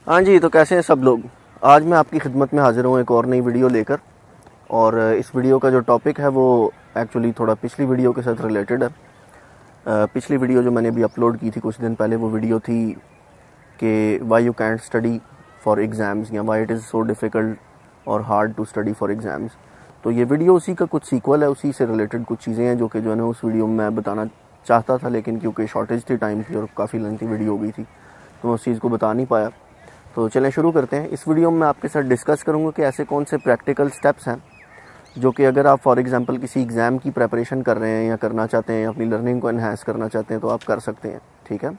हाँ जी, तो कैसे हैं सब लोग। आज मैं आपकी खिदमत में हाजिर हूँ एक और नई वीडियो लेकर। और इस वीडियो का जो टॉपिक है वो एक्चुअली थोड़ा पिछली वीडियो के साथ रिलेटेड है। पिछली वीडियो जो मैंने अभी अपलोड की थी कुछ दिन पहले, वो वीडियो थी कि why you can't study for exams, या why it is so difficult और hard to study for exams. तो ये वीडियो उसी का कुछ सीक्वल है, उसी से रिलेटेड कुछ चीज़ें हैं जो कि जो है ना उस वीडियो में मैं बताना चाहता था, लेकिन क्योंकि शॉर्टेज थी टाइम की और काफ़ी लेंथी वीडियो हो गई थी तो मैं उस चीज़ को बता नहीं पाया। तो चलें शुरू करते हैं। इस वीडियो में मैं आपके साथ डिस्कस करूंगा कि ऐसे कौन से प्रैक्टिकल स्टेप्स हैं जो कि अगर आप फॉर एग्जांपल किसी एग्ज़ाम की प्रिपरेशन कर रहे हैं या करना चाहते हैं, अपनी लर्निंग को एनहांस करना चाहते हैं, तो आप कर सकते हैं। ठीक है,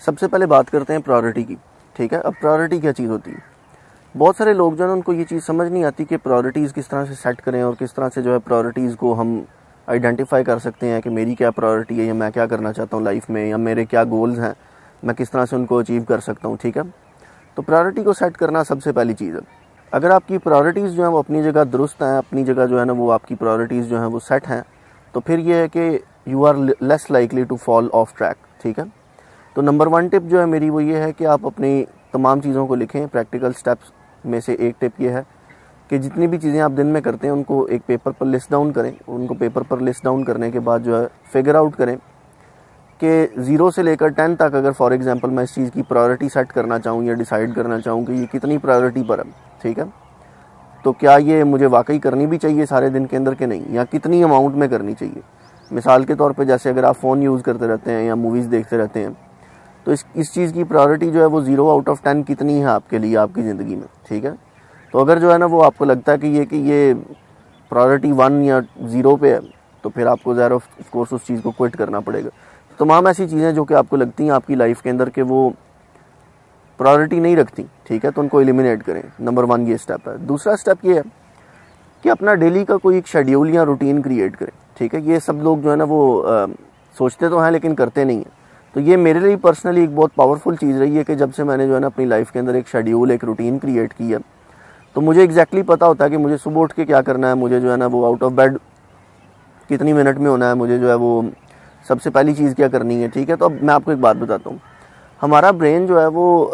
सबसे पहले बात करते हैं प्रायोरिटी की। ठीक है, अब प्रायोरिटी क्या चीज़ होती है। बहुत सारे लोग जो है उनको ये चीज़ समझ नहीं आती कि प्रायोरिटीज़ किस तरह से सेट करें और किस तरह से जो है प्रायोरिटीज़ को हम आइडेंटिफाई कर सकते हैं कि मेरी क्या प्रायोरिटी है या मैं क्या करना चाहता हूँ लाइफ में, या मेरे क्या गोल्स हैं, मैं किस तरह से उनको अचीव कर सकता हूँ। ठीक है, तो प्रायोरिटी को सेट करना सबसे पहली चीज़ है। अगर आपकी प्रायोरिटीज़ जो हैं वो अपनी जगह दुरुस्त हैं, अपनी जगह जो है ना वो आपकी प्रायोरिटीज़ जो हैं वो सेट हैं, तो फिर ये है कि you are less likely to fall off track. ठीक है, तो नंबर 1 टिप जो है मेरी वो ये है कि आप अपनी तमाम चीज़ों को लिखें। प्रैक्टिकल स्टेप्स में से एक टिप ये है कि जितनी भी चीज़ें आप दिन में करते हैं उनको एक पेपर पर लिस्ट डाउन करें। उनको पेपर पर लिस्ट डाउन करने के बाद जो है फिगर आउट करें कि 0 से लेकर 10 तक अगर फॉर एग्जांपल मैं इस चीज़ की प्रायोरिटी सेट करना चाहूँ या डिसाइड करना चाहूँ कि ये कितनी प्रायोरिटी पर है। ठीक है, तो क्या ये मुझे वाकई करनी भी चाहिए सारे दिन के अंदर के नहीं, या कितनी अमाउंट में करनी चाहिए। मिसाल के तौर पे जैसे अगर आप फ़ोन यूज़ करते रहते हैं या मूवीज़ देखते रहते हैं, तो इस चीज़ की प्रायोरिटी जो है वो 0 आउट ऑफ 10 कितनी है आपके लिए आपकी ज़िंदगी में। ठीक है, तो अगर जो है ना वो आपको लगता है कि ये प्रायोरिटी 1 या 0 पे है, तो फिर आपको ज़ाहिर ऑफ कोर्स उस चीज़ को क्विट करना पड़ेगा। तमाम ऐसी चीज़ें जो कि आपको लगती हैं आपकी लाइफ के अंदर कि वो प्रायोरिटी नहीं रखती, ठीक है, तो उनको एलिमिनेट करें। नंबर 1 ये स्टेप है। दूसरा स्टेप ये है कि अपना डेली का कोई एक शेड्यूल या रूटीन क्रिएट करें। ठीक है, ये सब लोग जो है ना वो सोचते तो हैं लेकिन करते नहीं हैं। तो ये मेरे लिए पर्सनली एक बहुत पावरफुल चीज़ रही है कि जब से मैंने जो है ना अपनी लाइफ के अंदर एक शेड्यूल, एक रूटीन क्रिएट की है, तो मुझे एग्जैक्टली पता होता है कि मुझे सुबह उठ के क्या करना है, मुझे जो है ना वो आउट ऑफ बेड कितनी मिनट में होना है, मुझे जो है वो सबसे पहली चीज़ क्या करनी है। ठीक है, तो अब मैं आपको एक बात बताता हूँ। हमारा ब्रेन जो है वो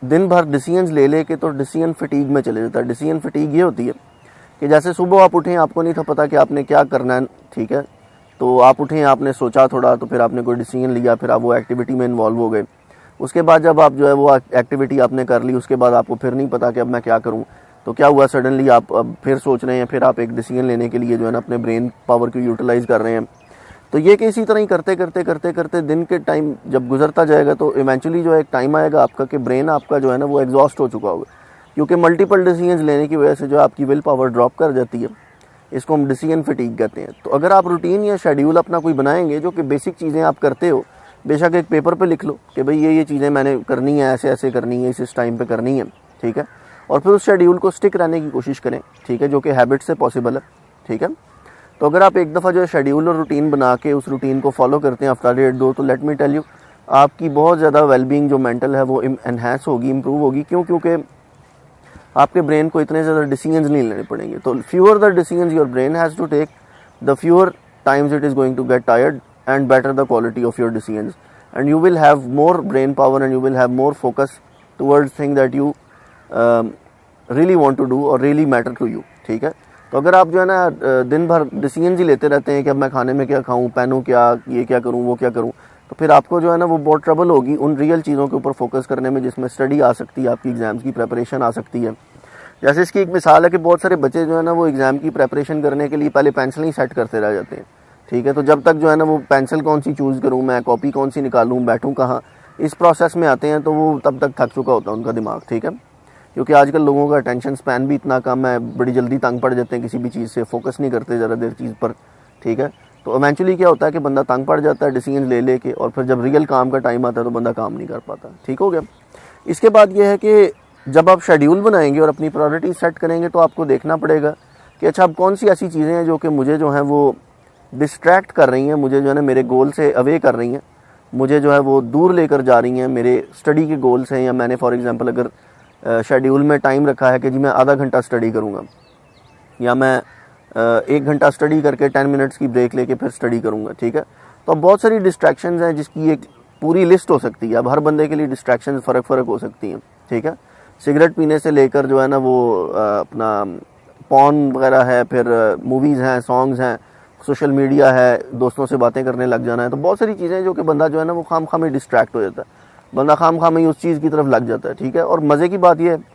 दिन भर डिसीजंस ले लेके तो डिसीजन फटीग में चले जाता है। डिसीजन फटीग ये होती है कि जैसे सुबह आप उठें, आपको नहीं था पता कि आपने क्या करना है। ठीक है, तो आप उठें, आपने सोचा थोड़ा, तो फिर आपने कोई डिसीजन लिया, फिर आप वो एक्टिविटी में इन्वॉल्व हो गए। उसके बाद जब आप जो है वो एक्टिविटी आपने कर ली, उसके बाद आपको फिर नहीं पता कि अब मैं क्या करूँ। तो क्या हुआ, सडनली आप अब फिर सोच रहे हैं, फिर आप एक डिसीजन लेने के लिए जो है ना अपने ब्रेन पावर को यूटिलाइज कर रहे हैं। तो ये कि इसी तरह ही करते करते करते करते दिन के टाइम जब गुजरता जाएगा तो इवेंचुअली जो है एक टाइम आएगा आपका कि ब्रेन आपका जो है ना वो एग्जॉस्ट हो चुका होगा, क्योंकि मल्टीपल डिसीजंस लेने की वजह से जो आपकी विल पावर ड्रॉप कर जाती है। इसको हम डिसीजन फटीग कहते हैं। तो अगर आप रूटीन या शेड्यूल अपना कोई बनाएंगे जो कि बेसिक चीज़ें आप करते हो, बेशक एक पेपर पे लिख लो कि भाई ये चीज़ें मैंने करनी है, ऐसे ऐसे करनी है, इस टाइम पे करनी है। ठीक है, और फिर उस शेड्यूल को स्टिक रहने की कोशिश करें। ठीक है, जो कि हैबिट से पॉसिबल है। ठीक है, तो अगर आप एक दफ़ा जो है शेड्यूल और रूटीन बना के उस रूटीन को फॉलो करते हैं आफ्टर 1-2, तो लेट मी टेल यू आपकी बहुत ज़्यादा वेलबींग जो मेंटल है वो एनहांस होगी, इंप्रूव होगी। क्योंकि आपके ब्रेन को इतने ज़्यादा डिसीजंस नहीं लेने पड़ेंगे। तो fewer the decisions your brain has to take, the fewer times it is going to get tired and better the quality of your decisions, and you will have more brain power and you will have more focus towards thing that you really want to do और really matter to you. ठीक है, तो अगर आप जो है ना दिन भर डिसीजन ही लेते रहते हैं कि अब मैं खाने में क्या खाऊं, पहनूं क्या, ये क्या करूं, वो क्या करूं, तो फिर आपको जो है ना वो बहुत ट्रबल होगी उन रियल चीज़ों के ऊपर फोकस करने में, जिसमें स्टडी आ सकती है, आपकी एग्जाम्स की प्रिपरेशन आ सकती है। जैसे इसकी एक मिसाल है कि बहुत सारे बच्चे जो है ना वो एग्ज़ाम की प्रिपरेशन करने के लिए पहले पेंसिल ही सेट करते रह जाते हैं। ठीक है, तो जब तक जो है ना वो पेंसिल कौन सी चूज़ करूँ, मैं कॉपी कौन सी निकालूँ, बैठूँ कहाँ, इस प्रोसेस में आते हैं तो वो तब तक थक चुका होता है उनका दिमाग। ठीक है, क्योंकि आजकल लोगों का अटेंशन स्पैन भी इतना कम है, बड़ी जल्दी तंग पड़ जाते हैं, किसी भी चीज़ से फोकस नहीं करते ज़रा देर चीज़ पर। ठीक है, तो इवेंचुअली क्या होता है कि बंदा तंग पड़ जाता है डिसीजन ले लेके, और फिर जब रियल काम का टाइम आता है तो बंदा काम नहीं कर पाता। ठीक हो गया। इसके बाद ये है कि जब आप शेड्यूल बनाएंगे और अपनी प्रायोरिटी सेट करेंगे तो आपको देखना पड़ेगा कि अच्छा अब कौन सी ऐसी चीज़ें हैं जो कि मुझे जो है वो डिस्ट्रैक्ट कर रही हैं, मुझे जो है ना मेरे गोल से अवे कर रही हैं, मुझे जो है वो दूर लेकर जा रही हैं मेरे स्टडी के गोल से। या मैंने फॉर एग्जांपल अगर शेड्यूल में टाइम रखा है कि जी मैं आधा घंटा स्टडी करूँगा, या मैं 1 घंटा स्टडी करके 10 मिनट्स की ब्रेक लेके फिर स्टडी करूँगा। ठीक है, तो अब बहुत सारी डिस्ट्रैक्शंस हैं जिसकी एक पूरी लिस्ट हो सकती है। अब हर बंदे के लिए डिस्ट्रैक्शंस फ़र्क हो सकती हैं। ठीक है। सिगरेट पीने से लेकर जो है ना वो अपना पॉर्न वगैरह है, फिर मूवीज़ हैं, सॉन्ग्स हैं, सोशल मीडिया है, दोस्तों से बातें करने लग जाना है। तो बहुत सारी चीज़ें जो कि बंदा जो है ना वो खाम खाम ही डिस्ट्रैक्ट हो जाता है, बंदा खाम खाम ही उस चीज़ की तरफ लग जाता है, ठीक है। और मज़े की बात यह है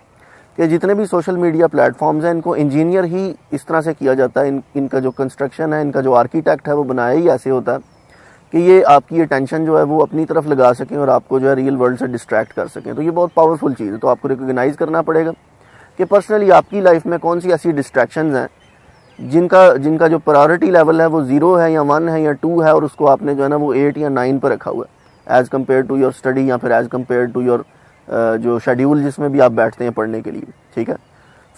कि जितने भी सोशल मीडिया प्लेटफॉर्म्स हैं इनको इंजीनियर ही इस तरह से किया जाता है, इनका जो कंस्ट्रक्शन है, इनका जो आर्किटेक्ट है वो बनाया ही ऐसे होता है कि ये आपकी अटेंशन जो है वो अपनी तरफ लगा सकें और आपको जो है रियल वर्ल्ड से डिस्ट्रैक्ट कर सकें। तो ये बहुत पावरफुल चीज़ है। तो आपको रिकॉग्नाइज़ करना पड़ेगा कि पर्सनली आपकी लाइफ में कौन सी ऐसी डिस्ट्रैक्शंस हैं जिनका जो प्रायोरिटी लेवल है वो 0 है या 1 है या 2 है, और उसको आपने जो है ना वो 8 या 9 पर रखा हुआ है as compare to your study या फिर एज़ कम्पेयर टू योर जो शेड्यूल जिसमें भी आप बैठते हैं पढ़ने के लिए, ठीक है।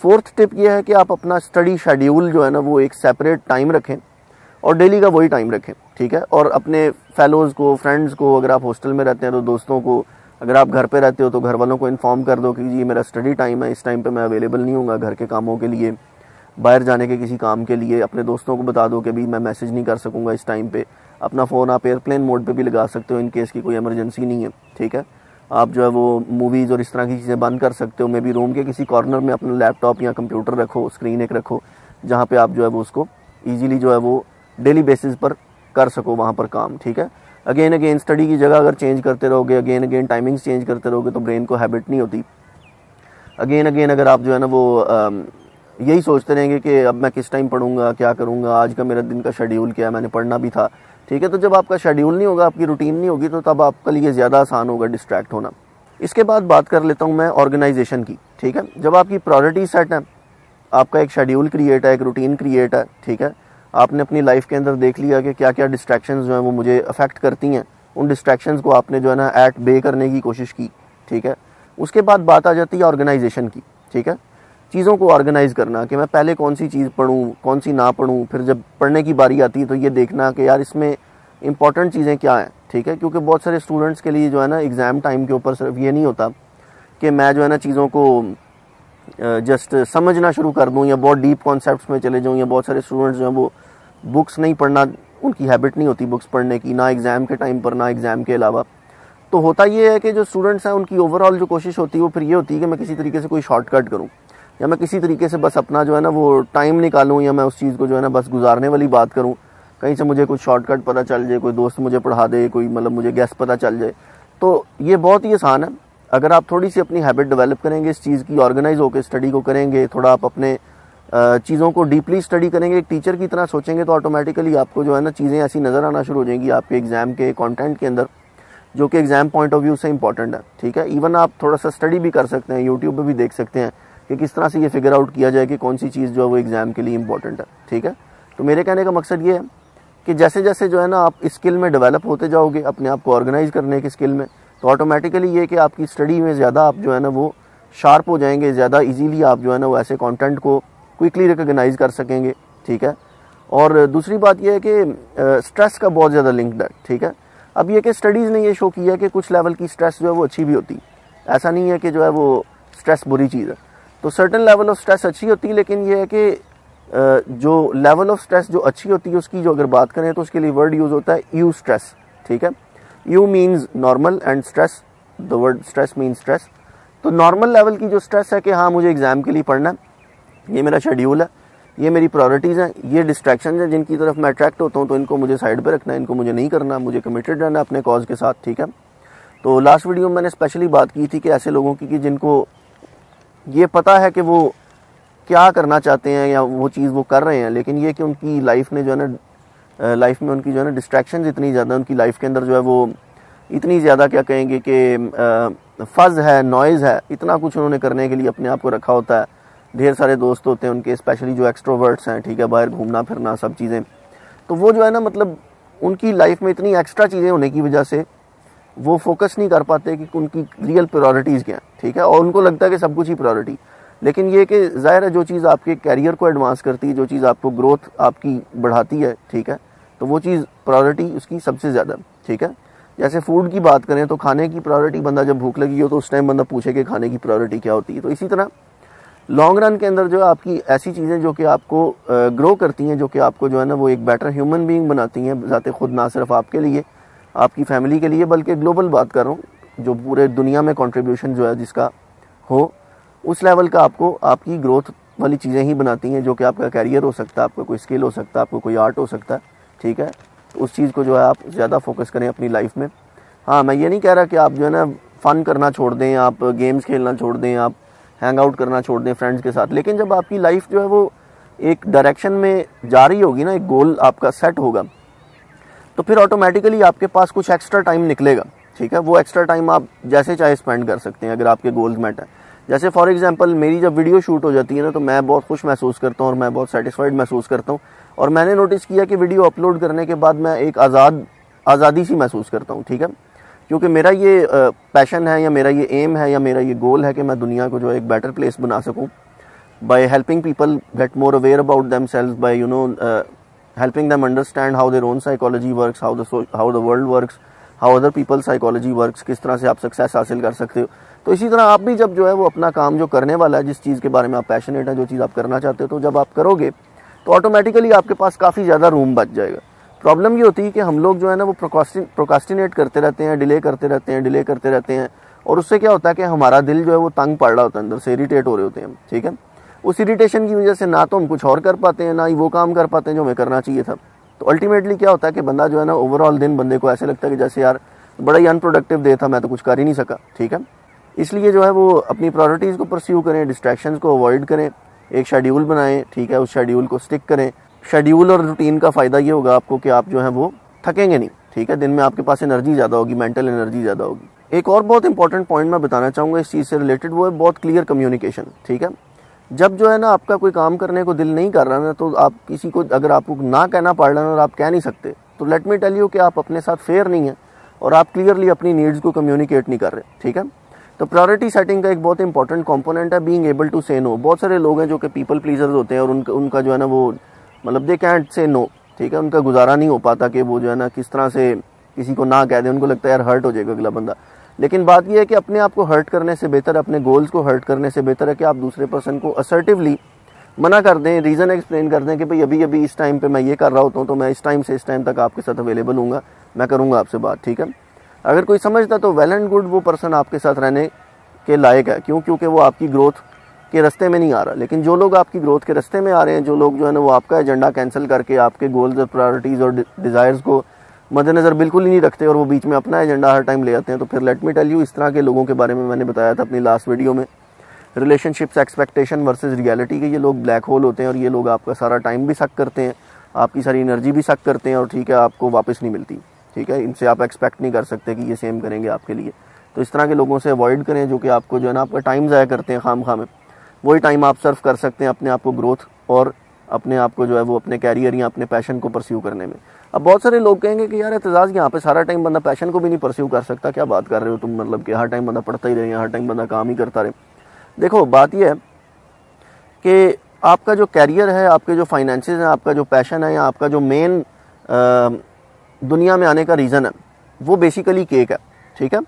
फोर्थ टिप ये है कि आप अपना स्टडी शेड्यूल जो है ना वो एक सेपरेट टाइम रखें और डेली का वही टाइम रखें, ठीक है। और अपने फेलोज़ को, फ्रेंड्स को, अगर आप हॉस्टल में रहते हैं तो दोस्तों को, अगर आप घर पे रहते हो तो घर वालों को इन्फॉर्म कर दो कि जी मेरा स्टडी टाइम है, इस टाइम पे मैं अवेलेबल नहीं हूँगा घर के कामों के लिए, बाहर जाने के किसी काम के लिए। अपने दोस्तों को बता दो कि भी मैं मैसेज नहीं कर सकूँगा इस टाइम पे। अपना फ़ोन आप एयरप्लेन मोड पे भी लगा सकते हो इन केस की कोई इमरजेंसी नहीं है, ठीक है। आप जो है वो मूवीज़ और इस तरह की चीज़ें बंद कर सकते हो। मे बी रूम के किसी कॉर्नर में अपना लैपटॉप या कंप्यूटर रखो, स्क्रीन एक रखो जहाँ पे आप जो है वो उसको ईजिली जो है वो डेली बेसिस पर कर सको वहाँ पर काम, ठीक है। अगेन स्टडी की जगह अगर चेंज करते रहोगे, अगेन टाइमिंग्स चेंज करते रहोगे तो ब्रेन को हैबिट नहीं होती। अगेन अगर आप जो है ना वो यही सोचते रहेंगे कि अब मैं किस टाइम पढ़ूंगा, क्या करूंगा, आज का मेरा दिन का शेड्यूल क्या है, मैंने पढ़ना भी था, ठीक है। तो जब आपका शेड्यूल नहीं होगा, आपकी रूटीन नहीं होगी, तो तब आपके लिए ज़्यादा आसान होगा डिस्ट्रैक्ट होना। इसके बाद बात कर लेता हूँ मैं ऑर्गेनाइजेशन की, ठीक है। जब आपकी प्रायोरिटी सेट है, आपका एक शेड्यूल क्रिएट है, एक रूटीन क्रिएट है, ठीक है, आपने अपनी लाइफ के अंदर देख लिया कि क्या क्या डिस्ट्रैक्शंस जो हैं वो मुझे अफेक्ट करती हैं, उन डिस्ट्रैक्शंस को आपने जो है ना एट बे करने की कोशिश की, ठीक है। उसके बाद बात आ जाती है ऑर्गेनाइजेशन की, ठीक है। चीज़ों को ऑर्गेनाइज़ करना कि मैं पहले कौन सी चीज़ पढ़ूँ, कौन सी ना पढ़ूँ, फिर जब पढ़ने की बारी आती है तो ये देखना कि यार इसमें इंपॉर्टेंट चीज़ें क्या हैं, ठीक है। क्योंकि बहुत सारे स्टूडेंट्स के लिए जो है ना एग्ज़ाम टाइम के ऊपर सिर्फ ये नहीं होता कि मैं जो है ना चीज़ों को जस्ट समझना शुरू कर दूं या बहुत डीप कॉन्सेप्ट्स में चले जाऊं, या बहुत सारे स्टूडेंट्स जो हैं वो बुक्स नहीं पढ़ना, उनकी हैबिट नहीं होती बुक्स पढ़ने की, ना एग्ज़ाम के टाइम पर ना एग्ज़ाम के अलावा। तो होता ये है कि जो स्टूडेंट्स हैं उनकी ओवरऑल जो कोशिश होती है वो फिर ये होती है कि मैं किसी तरीके से कोई शॉर्टकट करूँ, या मैं किसी तरीके से बस अपना जो है ना वो टाइम निकालूँ, या मैं उस चीज़ को जो है ना बस गुजारने वाली बात करूँ, कहीं से मुझे कुछ शॉर्टकट पता चल जाए, कोई दोस्त मुझे पढ़ा दे, कोई मतलब मुझे गेस पता चल जाए। तो ये बहुत ही आसान है। अगर आप थोड़ी सी अपनी हैबिट डेवलप करेंगे इस चीज़ की, ऑर्गेनाइज होकर स्टडी को करेंगे, थोड़ा आप अपने चीज़ों को डीपली स्टडी करेंगे, एक टीचर की तरह सोचेंगे, तो ऑटोमेटिकली आपको जो है ना चीज़ें ऐसी नज़र आना शुरू हो जाएंगी आपके एग्ज़ाम के कंटेंट के अंदर, जो कि एग्ज़ाम पॉइंट ऑफ व्यू से इंपॉर्टेंट है, ठीक है। इवन आप थोड़ा सा स्टडी भी कर सकते हैं, यूट्यूब पे भी देख सकते हैं कि किस तरह से ये फिगर आउट किया जाए कि कौन सी चीज़ जो है वो एग्ज़ाम के लिए इंपॉर्टेंट है, ठीक है। तो मेरे कहने का मकसद ये है कि जैसे जैसे जो है ना आप इस स्किल में डेवलप होते जाओगे, अपने आप को ऑर्गेनाइज करने की स्किल में, तो ऑटोमेटिकली ये कि आपकी स्टडी में ज़्यादा आप जो है ना वो शार्प हो जाएंगे, ज़्यादा इजीली आप जो है ना वो ऐसे कंटेंट को क्विकली रिकॉग्नाइज कर सकेंगे, ठीक है। और दूसरी बात यह है कि स्ट्रेस का बहुत ज़्यादा लिंक्ड है, ठीक है। अब ये कि स्टडीज़ ने ये शो किया कि कुछ लेवल की स्ट्रेस जो है वो अच्छी भी होती है, ऐसा नहीं है कि जो है वो स्ट्रेस बुरी चीज़ है। तो सर्टेन लेवल ऑफ स्ट्रेस अच्छी होती है, लेकिन ये है कि जो लेवल ऑफ स्ट्रेस जो अच्छी होती है उसकी जो अगर बात करें तो उसके लिए वर्ड यूज़ होता है यू स्ट्रेस, ठीक है। You means normal and stress, the word stress means stress. तो नॉर्मल लेवल की जो स्ट्रेस है कि हाँ मुझे एग्ज़ाम के लिए पढ़ना है, ये मेरा शेड्यूल है, ये मेरी प्रायोरिटीज़ हैं, ये डिस्ट्रैक्शन हैं जिनकी तरफ मैं अट्रैक्ट होता हूँ, तो इनको मुझे साइड पे रखना है, इनको मुझे नहीं करना, मुझे कमिटेड रहना अपने कॉज के साथ, ठीक है। तो लास्ट वीडियो में मैंने स्पेशली बात की थी कि ऐसे लोगों की कि जिनको ये पता है कि वो क्या करना चाहते हैं या वो चीज़ वो कर रहे हैं, लेकिन ये कि उनकी लाइफ ने जो है ना लाइफ में उनकी जो है ना डिस्ट्रैक्शंस इतनी ज़्यादा, उनकी लाइफ के अंदर जो है वो इतनी ज़्यादा क्या कहेंगे कि फज़ है, नॉइज़ है, इतना कुछ उन्होंने करने के लिए अपने आप को रखा होता है। ढेर सारे दोस्त होते हैं उनके, स्पेशली जो एक्सट्रोवर्ट्स हैं, ठीक है, बाहर घूमना फिरना सब चीज़ें, तो वो जो है ना मतलब उनकी लाइफ में इतनी एक्स्ट्रा चीज़ें होने की वजह से वो फोकस नहीं कर पाते कि उनकी रियल प्रायोरिटीज़ क्या हैं, ठीक है। और उनको लगता है कि सब कुछ ही प्रायोरिटी, लेकिन ये कि ज़ाहिर है जो चीज़ आपके कैरियर को एडवांस करती है, जो चीज़ आपको ग्रोथ आपकी बढ़ाती है, ठीक है, तो वो चीज़ प्रायोरिटी उसकी सबसे ज़्यादा, ठीक है। जैसे फूड की बात करें तो खाने की प्रायोरिटी, बंदा जब भूख लगी हो तो उस टाइम बंदा पूछे कि खाने की प्रायोरिटी क्या होती है। तो इसी तरह लॉन्ग रन के अंदर जो है आपकी ऐसी चीज़ें जो कि आपको ग्रो करती हैं, जो कि आपको जो है ना वो एक बेटर ह्यूमन बीइंग बनाती हैं ज़ाते खुद, ना सिर्फ आपके लिए, आपकी फैमिली के लिए, बल्कि ग्लोबल बात कर रहा हूँ, जो पूरे दुनिया में कंट्रीब्यूशन जो है जिसका हो, उस लेवल का आपको आपकी ग्रोथ वाली चीज़ें ही बनाती हैं, जो कि आपका कैरियर हो सकता है, आपका कोई स्किल हो सकता है, आपको कोई आर्ट हो सकता है, ठीक है। तो उस चीज़ को जो है आप ज़्यादा फोकस करें अपनी लाइफ में। हाँ, मैं ये नहीं कह रहा कि आप जो है ना फ़न करना छोड़ दें, आप गेम्स खेलना छोड़ दें, आप हैंग आउट करना छोड़ दें फ्रेंड्स के साथ, लेकिन जब आपकी लाइफ जो है वो एक डायरेक्शन में जा रही होगी ना, एक गोल आपका सेट होगा, तो फिर ऑटोमेटिकली आपके पास कुछ एक्स्ट्रा टाइम निकलेगा, ठीक है। वो एक्स्ट्रा टाइम आप जैसे चाहे स्पेंड कर सकते हैं अगर आपके गोल्स मेट हैं। जैसे फॉर एग्जांपल मेरी जब वीडियो शूट हो जाती है ना, तो मैं बहुत खुश महसूस करता हूँ और मैं बहुत सेटिस्फाइड महसूस करता हूँ। और मैंने नोटिस किया कि वीडियो अपलोड करने के बाद मैं एक आज़ादी सी महसूस करता हूँ, ठीक है। क्योंकि मेरा ये पैशन है या मेरा ये एम है या मेरा ये गोल है कि मैं दुनिया को जो है एक बेटर प्लेस बना सकूँ by helping people get more aware about themselves, by helping them understand how their own psychology works, how the world works, how other people's psychology works, किस तरह से आप सक्सेस हासिल कर सकते हो। तो इसी तरह आप भी जब जो है वो अपना काम जो करने वाला है, जिस चीज़ के बारे में आप पैशनेट है, जो चीज़ आप करना चाहते हो, तो जब आप करोगे तो ऑटोमेटिकली आपके पास काफ़ी ज़्यादा रूम बच जाएगा। प्रॉब्लम ये होती है कि हम लोग जो है ना वो प्रोकास्टिनेट करते रहते हैं, डिले करते रहते हैं, और उससे क्या होता है कि हमारा दिल जो है वो तंग पड़ रहा होता है, अंदर से इरिटेट हो रहे होते हैं, ठीक है। उस इरिटेशन की वजह से ना तो हम कुछ और कर पाते हैं, ना ही वो काम कर पाते हैं जो हमें करना चाहिए था। तो अल्टीमेटली क्या होता है कि बंदा जो है ना ओवरऑल दिन बंदे को ऐसे लगता है कि जैसे यार बड़ा ही अनप्रोडक्टिव डे था, मैं तो कुछ कर ही नहीं सका, ठीक है। इसलिए जो है वो अपनी प्रायोरिटीज़ को परस्यू करें, डिस्ट्रैक्शंस को अवॉइड करें, एक शेड्यूल बनाएं, ठीक है, उस शेड्यूल को स्टिक करें। शेड्यूल और रूटीन का फ़ायदा ये होगा आपको कि आप जो है वो थकेंगे नहीं, ठीक है। दिन में आपके पास एनर्जी ज़्यादा होगी, मेंटल एनर्जी ज़्यादा होगी। एक और बहुत इंपॉर्टेंट पॉइंट मैं बताना चाहूँगा इस चीज़ से रिलेटेड, वो है बहुत क्लियर कम्युनिकेशन, ठीक है। जब जो है ना आपका कोई काम करने को दिल नहीं कर रहा ना, तो आप किसी को अगर आपको ना कहना पड़ रहा है और आप कह नहीं सकते, तो लेट मी टेल यू कि आप अपने साथ फेयर नहीं है और आप क्लियरली अपनी नीड्स को कम्युनिकेट नहीं कर रहे, ठीक है। तो प्रायोरिटी सेटिंग का एक बहुत इंपॉर्टेंट कंपोनेंट है बीइंग एबल टू से नो। बहुत सारे लोग हैं जो कि पीपल प्लीजर्स होते हैं और उनका जो है ना वो मतलब दे कैंट से नो, ठीक है। उनका गुजारा नहीं हो पाता कि वो जो है ना किस तरह से किसी को ना कह दें, उनको लगता है यार हर्ट हो जाएगा अगला बंदा। लेकिन बात यह है कि अपने आप को हर्ट करने से बेहतर, अपने गोल्स को हर्ट करने से बेहतर है कि आप दूसरे पर्सन को असर्टिवली मना कर दें, रीज़न एक्सप्लेन कर दें कि भाई अभी अभी इस टाइम पे मैं ये कर रहा होता हूँ, तो मैं इस टाइम से इस टाइम तक आपके साथ अवेलेबल हूँगा, मैं करूँगा आपसे बात, ठीक है। अगर कोई समझता तो वेल एंड गुड, वो पर्सन आपके साथ रहने के लायक है। क्यों? क्योंकि वो आपकी ग्रोथ के रास्ते में नहीं आ रहा। लेकिन जो लोग आपकी ग्रोथ के रास्ते में आ रहे हैं, जो लोग जो है ना वो आपका एजेंडा कैंसिल करके आपके गोल्स और प्रायोरिटीज़ और डिज़ायर्स को मद्देनज़र बिल्कुल ही नहीं रखते और वो बीच में अपना एजेंडा हर टाइम ले आते हैं, तो फिर लेट मी टेल यू, इस तरह के लोगों के बारे में मैंने बताया था अपनी लास्ट वीडियो में, रिलेशनशिप्स एक्सपेक्टेशन वर्सेस रियलिटी के। ये लोग ब्लैक होल होते हैं और ये लोग आपका सारा टाइम भी सक करते हैं, आपकी सारी एनर्जी भी सक करते हैं और ठीक है आपको वापस नहीं मिलती, ठीक है। इनसे आप एक्सपेक्ट नहीं कर सकते कि ये सेम करेंगे आपके लिए। तो इस तरह के लोगों से अवॉइड करें जो कि आपको जो है ना आपका टाइम ज़ाया करते हैं खाम में। वही टाइम आप सर्व कर सकते हैं अपने आप को ग्रोथ और अपने आप को जो है वो अपने कैरियर या अपने पैशन को परस्यू करने में। अब बहुत सारे लोग कहेंगे कि यार एतजाज़, यहाँ पे सारा टाइम बंदा पैशन को भी नहीं परस्यू कर सकता, क्या बात कर रहे हो तुम, मतलब कि हर टाइम बंदा पढ़ता ही रहे, हर टाइम बंदा काम ही करता रहे। देखो बात यह है कि आपका जो कैरियर है, आपके जो फाइनेंसेस हैं, आपका जो पैशन है या आपका जो मेन दुनिया में आने का रीज़न है, वो बेसिकली केक है, ठीक है।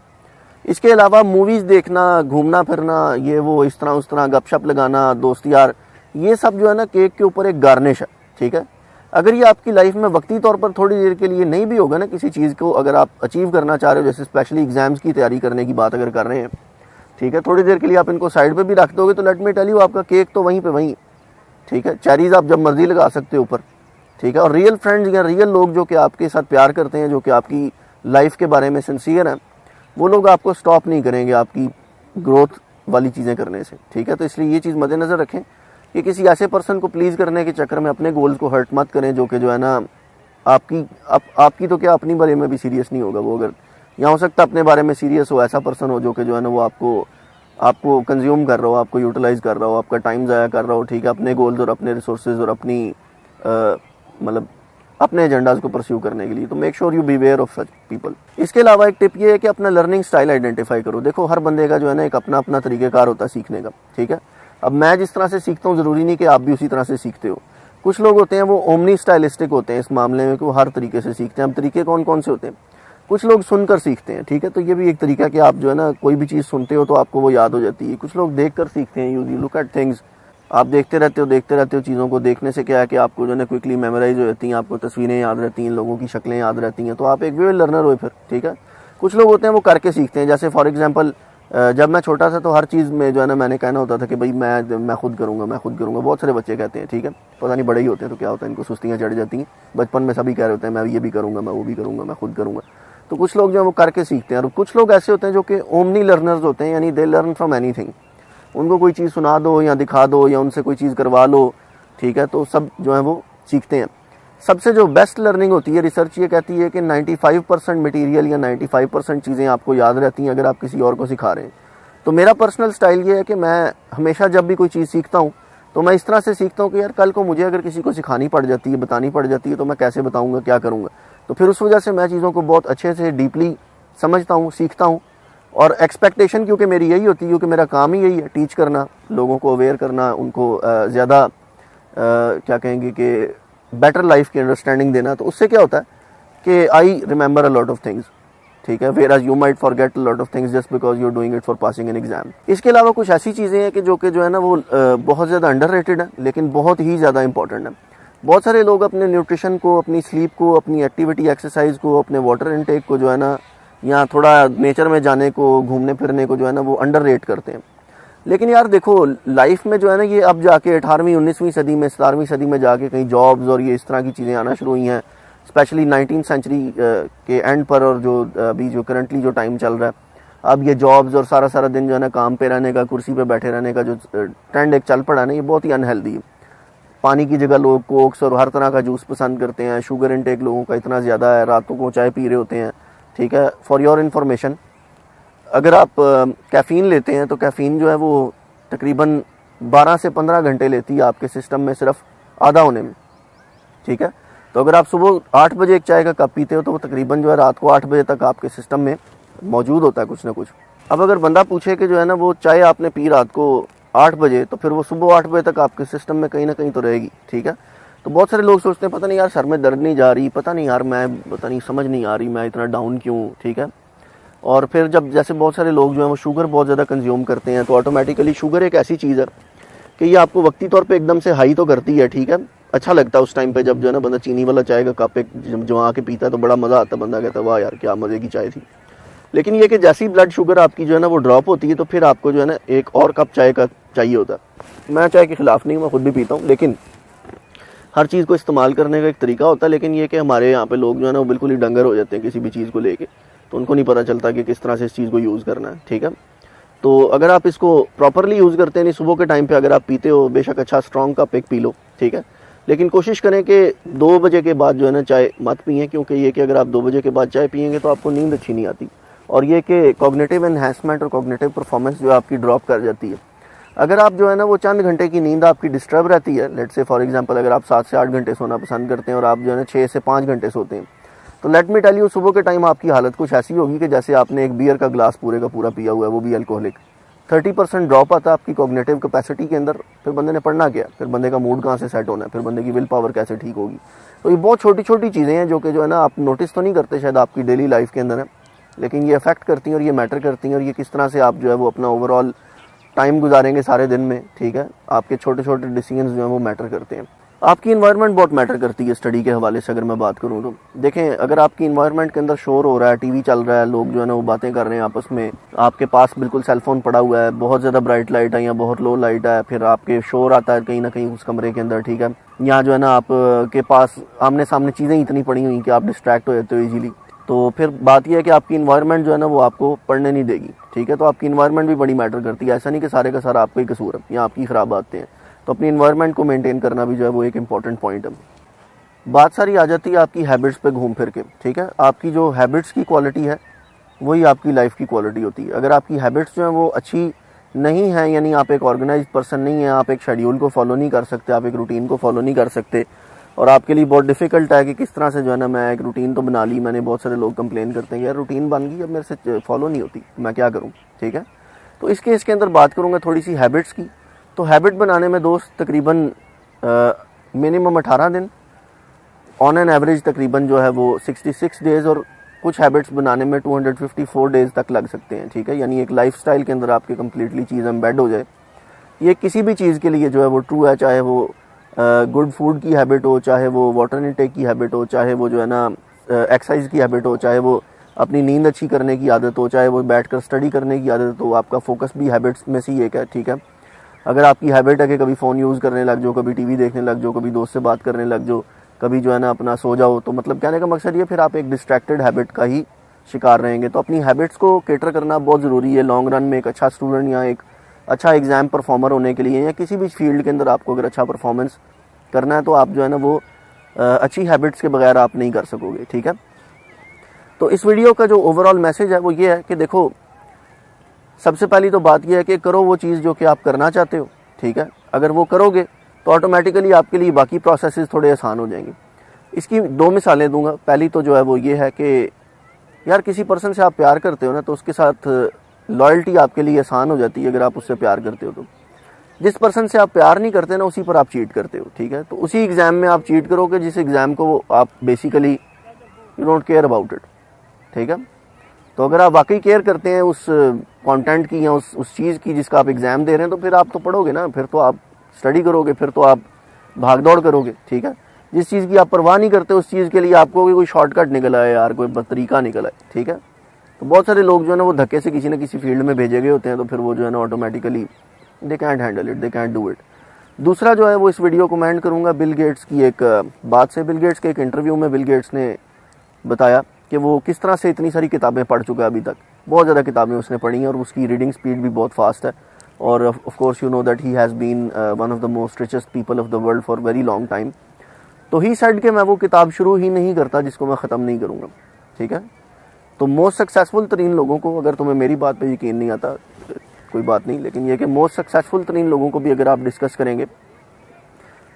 इसके अलावा मूवीज़ देखना, घूमना फिरना, ये वो इस तरह उस तरह गपशप लगाना, दोस्त यार, ये सब जो है ना केक के ऊपर एक गार्निश है, ठीक है। अगर ये आपकी लाइफ में वक्ती तौर पर थोड़ी देर के लिए नहीं भी होगा ना, किसी चीज़ को अगर आप अचीव करना चाह रहे हो, जैसे स्पेशली एग्जाम्स की तैयारी करने की बात अगर कर रहे हैं, ठीक है, थोड़ी देर के लिए आप इनको साइड पे भी रख दोगे तो लेट मी टेल यू आपका केक तो वहीं पे वहीं, ठीक है। चेरीज आप जब मर्जी लगा सकते हो ऊपर, ठीक है। और रियल फ्रेंड्स या रियल लोग जो कि आपके साथ प्यार करते हैं, जो कि आपकी लाइफ के बारे में सिंसियर हैं, वो लोग आपको स्टॉप नहीं करेंगे आपकी ग्रोथ वाली चीज़ें करने से, ठीक है। तो इसलिए ये चीज़ मद्देनज़र रखें कि किसी ऐसे पर्सन को प्लीज़ करने के चक्कर में अपने गोल्स को हर्ट मत करें, जो कि जो है ना आपकी तो क्या अपनी बारे में भी सीरियस नहीं होगा वो। अगर यहाँ हो सकता है अपने बारे में सीरियस हो, ऐसा पर्सन हो जो कि जो है ना वो आपको कंज्यूम कर रहा हो, आपको यूटिलाइज कर रहा हो, आपका टाइम ज़ाया कर रहा हो, ठीक है, अपने गोल्स और अपने रिसोर्सेज और अपनी मतलब अपने एजेंडाज को परस्यू करने के लिए। तो make sure you beware of such people. इसके अलावा एक टिप ये है कि अपना लर्निंग स्टाइल आइडेंटिफाई करो। देखो हर बंदे का जो है ना एक अपना अपना तरीक़ेकार होता है सीखने का, ठीक है। अब मैं जिस तरह से सीखता हूँ ज़रूरी नहीं कि आप भी उसी तरह से सीखते हो। कुछ लोग होते हैं वो ओमनी स्टाइलिस्टिक होते हैं इस मामले में कि वो हर तरीके से सीखते हैं। अब तरीके कौन कौन से होते हैं? कुछ लोग सुनकर सीखते हैं, ठीक है, तो ये भी एक तरीका कि आप जो है ना कोई भी चीज़ सुनते हो तो आपको वो याद हो जाती है। कुछ लोग देख कर सीखते हैं, यू लुक एट थिंग्स, आप देखते रहते हो चीज़ों को। देखने से क्या है कि आपको जो है ना क्विकली मेमोराइज हो जाती हैं, आपको तस्वीरें याद रहती हैं, लोगों की शक्लें याद रहती हैं, तो आप एक विजुअल लर्नर हो फिर, ठीक है। कुछ लोग होते हैं वो करके सीखते हैं, जैसे फॉर एग्जांपल जब मैं छोटा था तो हर चीज़ में जो है ना मैंने कहना होता था कि भाई मैं खुद करूँगा, मैं खुद करूँगा। बहुत सारे बच्चे कहते हैं, ठीक है, पता नहीं बड़े ही होते हैं तो क्या होता है, इनको सुस्तियाँ चढ़ जाती हैं। बचपन में सभी कह रहे होते हैं मैं ये भी करूँगा, मैं वो भी करूँगा, मैं खुद करूँगा। तो कुछ लोग जो है वो करके सीखते हैं, और कुछ लोग ऐसे होते हैं जो कि ओमनी लर्नर्स होते हैं, यानी दे लर्न फ्रॉम एनीथिंग। उनको कोई चीज़ सुना दो या दिखा दो या उनसे कोई चीज़ करवा लो, ठीक है, तो सब जो है वो सीखते हैं। सबसे जो बेस्ट लर्निंग होती है, रिसर्च ये कहती है कि 95% मटेरियल या 95% चीज़ें आपको याद रहती हैं अगर आप किसी और को सिखा रहे हैं। तो मेरा पर्सनल स्टाइल ये है कि मैं हमेशा जब भी कोई चीज़ सीखता हूँ तो मैं इस तरह से सीखता हूँ कि यार कल को मुझे अगर किसी को सिखानी पड़ जाती है, बतानी पड़ जाती है, तो मैं कैसे बताऊँगा, क्या करूँगा। तो फिर उस वजह से मैं चीज़ों को बहुत अच्छे से डीपली समझता हूँ, सीखता हूँ। और एक्सपेक्टेशन क्योंकि मेरी यही होती है, क्योंकि मेरा काम ही यही है, टीच करना, लोगों को अवेयर करना, उनको ज़्यादा क्या कहेंगे कि बेटर लाइफ की अंडरस्टैंडिंग देना। तो उससे क्या होता है कि I remember a lot of things, ठीक है, whereas you might forget a lot of things just because you are doing it for passing an exam. इसके अलावा कुछ ऐसी चीज़ें हैं कि जो है ना वो बहुत ज़्यादा अंडररेटेड है, लेकिन बहुत ही ज़्यादा इंपॉर्टेंट है। बहुत सारे लोग अपने न्यूट्रिशन को, अपनी स्लीप को, अपनी एक्टिविटी एक्सरसाइज को, अपने वाटर इनटेक को जो है ना, या थोड़ा नेचर में जाने को, घूमने फिरने को जो है ना वो अंडररेट करते हैं। लेकिन यार देखो, लाइफ में जो है ना ये अब जाके 18वीं 19वीं सदी में, 17वीं सदी में जाके कहीं जॉब्स और ये इस तरह की चीज़ें आना शुरू हुई हैं, स्पेशली 19th सेंचुरी के एंड पर, और जो अभी जो करंटली जो टाइम चल रहा है, अब ये जॉब्स और सारा सारा दिन जो है ना काम पे रहने का, कुर्सी पे बैठे रहने का जो ट्रेंड एक चल पड़ा है ना, ये बहुत ही अनहेल्दी है। पानी की जगह लोग कोक्स और हर तरह का जूस पसंद करते हैं। शुगर इनटेक लोगों का इतना ज़्यादा है, रातों को चाय पी रहे होते हैं, ठीक है। फॉर योर इन्फॉर्मेशन, अगर आप कैफ़ीन लेते हैं तो कैफ़ीन जो है वो तकरीबन 12 से 15 घंटे लेती है आपके सिस्टम में सिर्फ आधा होने में, ठीक है। तो अगर आप सुबह 8 बजे एक चाय का कप पीते हो तो वो तकरीबन जो है रात को 8 बजे तक आपके सिस्टम में मौजूद होता है कुछ ना कुछ। अब अगर बंदा पूछे कि जो है ना वो चाय आपने पी रात को 8 बजे, तो फिर वो सुबह 8 बजे तक आपके सिस्टम में कहीं ना कहीं तो रहेगी, ठीक है। तो बहुत सारे लोग सोचते हैं पता नहीं यार सर में दर्द नहीं जा रही, पता नहीं यार मैं पता नहीं समझ नहीं आ रही मैं इतना डाउन क्यों, ठीक है। और फिर जब जैसे बहुत सारे लोग जो हैं वो शुगर बहुत ज़्यादा कंज्यूम करते हैं, तो ऑटोमेटिकली शुगर एक ऐसी चीज़ है कि ये आपको वक्ती तौर पे एकदम से हाई तो करती है, ठीक है। अच्छा लगता है उस टाइम पे जब जो है ना बंदा चीनी वाला चाय का कप एक जमा के पीता है तो बड़ा मज़ा आता है, बंदा कहता है वाह यार क्या मज़े की चाय थी। लेकिन ये कि जैसी ब्लड शुगर आपकी जो है ना वो ड्रॉप होती है तो फिर आपको जो है ना एक और कप चाय का चाहिए होता है। मैं चाय के ख़िलाफ़ नहीं, मैं खुद भी पीता हूँ, लेकिन हर चीज़ को इस्तेमाल करने का एक तरीका होता है। लेकिन ये कि हमारे यहाँ पे लोग जो है ना वो बिल्कुल ही डंगर हो जाते हैं किसी भी चीज़ को लेके, तो उनको नहीं पता चलता कि किस तरह से इस चीज़ को यूज़ करना है, ठीक है। तो अगर आप इसको प्रॉपरली यूज़ करते हैं, नहीं सुबह के टाइम पे अगर आप पीते हो, बेशक अच्छा स्ट्रॉन्ग कप एक पी लो, ठीक है, लेकिन कोशिश करें कि 2 बजे के बाद जो है ना चाय मत पिएं, क्योंकि ये कि अगर आप 2 बजे के बाद चाय पिएंगे तो आपको नींद अच्छी नहीं आती, और ये कि कॉग्निटिव एनहांसमेंट और कॉग्निटिव परफॉर्मेंस जो आपकी ड्रॉप कर जाती है। अगर आप जो है ना वो चंद घंटे की नींद आपकी डिस्टर्ब रहती है, लेट्स से फॉर एग्जांपल अगर आप 7 से 8 घंटे सोना पसंद करते हैं और आप जो है ना 6 से 5 घंटे सोते हैं, तो लेट मी टेल यू सुबह के टाइम आपकी हालत कुछ ऐसी होगी कि जैसे आपने एक बियर का ग्लास पूरे का पूरा पिया हुआ है, वो भी अल्कोहलिक। 30% ड्रॉप आता है आपकी कॉग्निटिव कैपेसिटी के अंदर। फिर बंदे ने पढ़ना क्या, फिर बंदे का मूड कहाँ से सेट होना है, फिर बंदे की विल पावर कैसे ठीक होगी। तो ये बहुत छोटी छोटी चीज़ें हैं जो कि जो है ना आप नोटिस तो नहीं करते शायद आपकी डेली लाइफ के अंदर है, लेकिन ये अफेक्ट करती हैं और ये मैटर करती हैं, और ये किस तरह से आप जो है वो अपना ओवरऑल टाइम गुजारेंगे सारे दिन में, ठीक है। आपके छोटे छोटे डिसीजंस जो हैं वो मैटर करते हैं। आपकी इन्वायरमेंट बहुत मैटर करती है स्टडी के हवाले से अगर मैं बात करूं तो। देखें, अगर आपकी इन्वायरमेंट के अंदर शोर हो रहा है, टीवी चल रहा है, लोग जो है ना वो बातें कर रहे हैं आपस में, आपके पास बिल्कुल सेलफोन पड़ा हुआ है, बहुत ज़्यादा ब्राइट लाइट है या बहुत लो लाइट है, फिर आपके शोर आता है कहीं ना कहीं उस कमरे के अंदर, ठीक है, या जो है ना आप के पास आमने सामने चीज़ें इतनी पड़ी हुई कि आप डिस्ट्रैक्ट हो जाते हो ईजीली, तो फिर बात यह है कि आपकी इन्वायरमेंट जो है ना वो आपको पढ़ने नहीं देगी, ठीक है। तो आपकी इन्वायरमेंट भी बड़ी मैटर करती है। ऐसा नहीं कि सारे का सारा आपको ही कसूर है या आपकी ख़राब आते हैं, तो अपनी इन्वायरमेंट को मेंटेन करना भी जो है वो एक इंपॉर्टेंट पॉइंट है। बात सारी आ जाती है आपकी हैबिट्स पे घूम फिर के, ठीक है। आपकी जो हैबिट्स की क्वालिटी है वही आपकी लाइफ की क्वालिटी होती है। अगर आपकी हैबिट्स जो है वो अच्छी नहीं है, यानी आप एक ऑर्गेनाइज्ड पर्सन नहीं है, आप एक शेड्यूल को फॉलो नहीं कर सकते, आप एक रूटीन को फॉलो नहीं कर सकते, और आपके लिए बहुत डिफिकल्ट है कि किस तरह से जो है ना मैं एक रूटीन तो बना ली मैंने, बहुत सारे लोग कंप्लेन करते हैं यार रूटीन बन गई अब मेरे से फॉलो नहीं होती, मैं क्या करूँ, ठीक है। तो इस केस के अंदर बात करूँगा थोड़ी सी हैबिट्स की। तो हैबिट बनाने में दोस्त तकरीबन मिनिमम 18 दिन, ऑन एन एवरेज तकरीबन जो है वो 66 डेज़, और कुछ हैबिट्स बनाने में 254 डेज़ तक लग सकते हैं, ठीक है। यानी एक लाइफस्टाइल के अंदर आपके कम्प्लीटली चीज़ एम्बेड हो जाए। ये किसी भी चीज़ के लिए जो है वो ट्रू है, चाहे वो गुड फूड की हैबिट हो, चाहे वो वाटर इनटेक की हैबिट हो, चाहे वो जो है ना एक्सरसाइज की हैबिट हो, चाहे वो अपनी नींद अच्छी करने की आदत हो, चाहे वो बैठकर स्टडी करने की आदत हो, आपका फोकस भी हैबिट्स में से ही एक है, ठीक है। अगर आपकी हैबिट है कि कभी फ़ोन यूज़ करने लग जाओ, कभी टीवी देखने लग जाओ, कभी दोस्त से बात करने लग जाओ, कभी जो है ना अपना सो जाओ, तो मतलब कहने का मकसद ये फिर आप एक डिस्ट्रैक्टेड हैबिट का ही शिकार रहेंगे। तो अपनी हैबिट्स को कैटर करना बहुत ज़रूरी है लॉन्ग रन में। एक अच्छा स्टूडेंट या एक अच्छा एग्ज़ाम परफॉर्मर होने के लिए या किसी भी फील्ड के अंदर आपको अगर अच्छा परफॉर्मेंस करना है तो आप जो है ना वो अच्छी हैबिट्स के बगैर आप नहीं कर सकोगे, ठीक है। तो इस वीडियो का जो ओवरऑल मैसेज है वो ये है कि देखो, सबसे पहली तो बात यह है कि करो वो चीज़ जो कि आप करना चाहते हो, ठीक है। अगर वो करोगे तो ऑटोमेटिकली आपके लिए बाकी प्रोसेसेस थोड़े आसान हो जाएंगे। इसकी 2 मिसालें दूंगा। पहली तो जो है वो ये है कि यार किसी पर्सन से आप प्यार करते हो ना, तो उसके साथ लॉयल्टी आपके लिए आसान हो जाती है अगर आप उससे प्यार करते हो। तो जिस पर्सन से आप प्यार नहीं करते ना, उसी पर आप चीट करते हो, ठीक है। तो उसी एग्ज़ाम में आप चीट करोगे जिस एग्ज़ाम को आप basically you don't care about it, ठीक है। तो अगर आप वाकई केयर करते हैं उस कंटेंट की या उस चीज़ की जिसका आप एग्ज़ाम दे रहे हैं, तो फिर आप तो पढ़ोगे ना, फिर तो आप स्टडी करोगे, फिर तो आप भाग दौड़ करोगे, ठीक है। जिस चीज़ की आप परवाह नहीं करते उस चीज़ के लिए आपको कोई शॉर्टकट निकल आए यार, कोई तरीका निकल आए, ठीक है। तो बहुत सारे लोग जो है ना वो धक्के से किसी न किसी फील्ड में भेजे गए होते हैं, तो फिर वो जो है ना automatically they can't handle it, they can't do it. दूसरा जो है वो इस वीडियो को मैं एंड करूँगा बिल गेट्स की एक बात से। बिल गेट्स के एक इंटरव्यू में बिल गेट्स ने बताया कि वो किस तरह से इतनी सारी किताबें पढ़ चुका है अभी तक। बहुत ज़्यादा किताबें उसने पढ़ी हैं और उसकी रीडिंग स्पीड भी बहुत फास्ट है। और of course you know that he has been one of the most richest people of the world for very long time. तो ही सेड कि मैं वो किताब शुरू ही नहीं करता जिसको मैं ख़त्म नहीं करूँगा, ठीक है। तो मोस्ट सक्सेसफुल तरीन लोगों को, अगर तुम्हें मेरी बात पे यकीन नहीं आता कोई बात नहीं, लेकिन ये कि मोस्ट सक्सेसफुल तरीन लोगों को भी अगर आप डिस्कस करेंगे,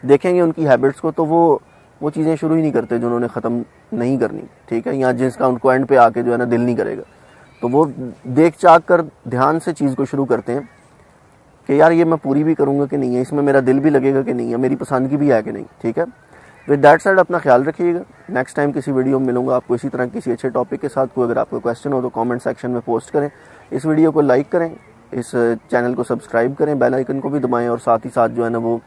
देखेंगे उनकी हैबिट्स को, तो वो चीज़ें शुरू ही नहीं करते जो उन्होंने ख़त्म नहीं करनी, ठीक है, या जिसका उनको एंड पे आके जो है ना दिल नहीं करेगा। तो वो देख चाक कर ध्यान से चीज़ को शुरू करते हैं कि यार ये मैं पूरी भी करूँगा कि नहीं है, इसमें मेरा दिल भी लगेगा कि नहीं है, मेरी पसंद की भी है कि नहीं, ठीक है। विद दैट साइड अपना ख्याल रखिएगा। नेक्स्ट टाइम किसी वीडियो में मिलूंगा आपको इसी तरह किसी अच्छे टॉपिक के साथ। कोई अगर आपको क्वेश्चन हो तो कमेंट सेक्शन में पोस्ट करें, इस वीडियो को लाइक करें, इस चैनल को सब्सक्राइब करें, बेल आइकन को भी दबाएं और साथ ही साथ जो है ना वो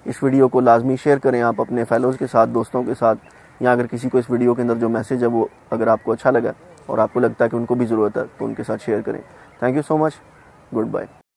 इस वीडियो को लाजमी शेयर करें आप अपने फेलोज़ के साथ, दोस्तों के साथ, या अगर किसी को इस वीडियो के अंदर जो मैसेज है वो अगर आपको अच्छा लगा और आपको लगता है कि उनको भी ज़रूरत है तो उनके साथ शेयर करें। Thank you so much, good bye.